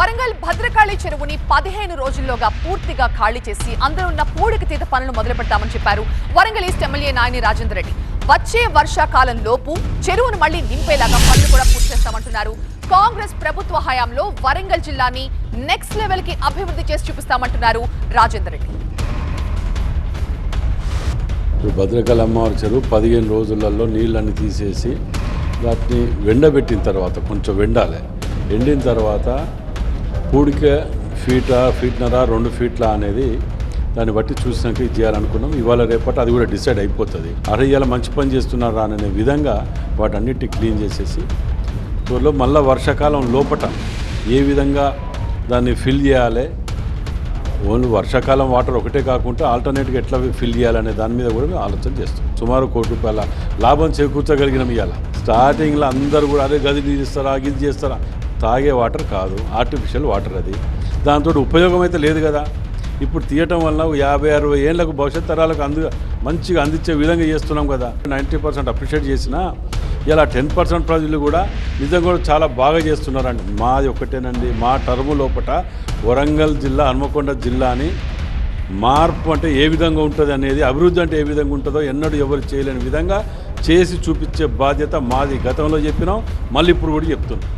వరంగల్ భద్రకాళి చెరువుని 15 రోజుల్లోగా పూర్తిగా ఖాళీ చేసి అందులో ఉన్న పూడికతీత పనులు మొదలు పెడతామని చెప్పారు వరంగల్ ఈస్ట్ ఎమ్మెల్యే నాయని రాజేందర్ రెడ్డి. వచ్చే వర్షాకాలంలోపు చెరువును మళ్లీ నింపేలాగా పనులు కూడా పూర్తి చేస్తామంటున్నారు. కాంగ్రెస్ ప్రభుత్వ హయాంలో వరంగల్ జిల్లాని నెక్స్ట్ లెవెల్ కి అభివృద్ధి చేసి చూపిస్తామంటున్నారు రాజేందర్ రెడ్డి. భద్రకాళి అమ్మవారి చెరువు 15 రోజులలో నీళ్ళన్ని తీసేసి వాటిని వెండబెట్టిన తర్వాత కొంచెం ఎండిన తర్వాత పూడిక ఫీట్నరా 2 ఫీట్ల అనేది దాన్ని బట్టి చూసినాక ఇది చేయాలనుకున్నాం. ఇవాళ రేపటి అది కూడా డిసైడ్ అయిపోతుంది. ఇవాళ మంచి పని చేస్తున్నారా అనే విధంగా వాటన్నిటిని క్లీన్ చేసేసి త్వరలో మళ్ళీ వర్షాకాలం లోపట ఏ విధంగా దాన్ని ఫిల్ చేయాలి, ఓన్లీ వర్షాకాలం వాటర్ ఒకటే కాకుండా ఆల్టర్నేట్గా ఎట్లా ఫిల్ చేయాలనే దాని మీద కూడా మేము ఆలోచన చేస్తాం. సుమారు ₹1 కోటి లాభం చేకూర్చగలిగినాం. ఇవాళ స్టార్టింగ్లో అందరూ కూడా అదే గది తీస్తారా గిది చేస్తారా, తాగే వాటర్ కాదు, ఆర్టిఫిషియల్ వాటర్ అది. దాంతో ఉపయోగం అయితే లేదు కదా. ఇప్పుడు తీయటం వల్ల 50-60 ఏళ్ళకు భవిష్యత్ తరాలకు మంచిగా అందించే విధంగా చేస్తున్నాం కదా. 90% అప్రిషియేట్ చేసినా ఇలా 10% ప్రజలు కూడా నిజంగా కూడా చాలా బాగా చేస్తున్నారండి. మాది ఒకటేనండి, మా టర్ము లోపల వరంగల్ జిల్లా హన్మకొండ జిల్లాని మార్పు అంటే ఏ విధంగా ఉంటుంది అనేది, అభివృద్ధి అంటే ఏ విధంగా ఉంటుందో ఎన్నడూ ఎవరు చేయలేని విధంగా చేసి చూపించే బాధ్యత మాది. గతంలో చెప్పినాం, మళ్ళీ ఇప్పుడు కూడా చెప్తున్నాం.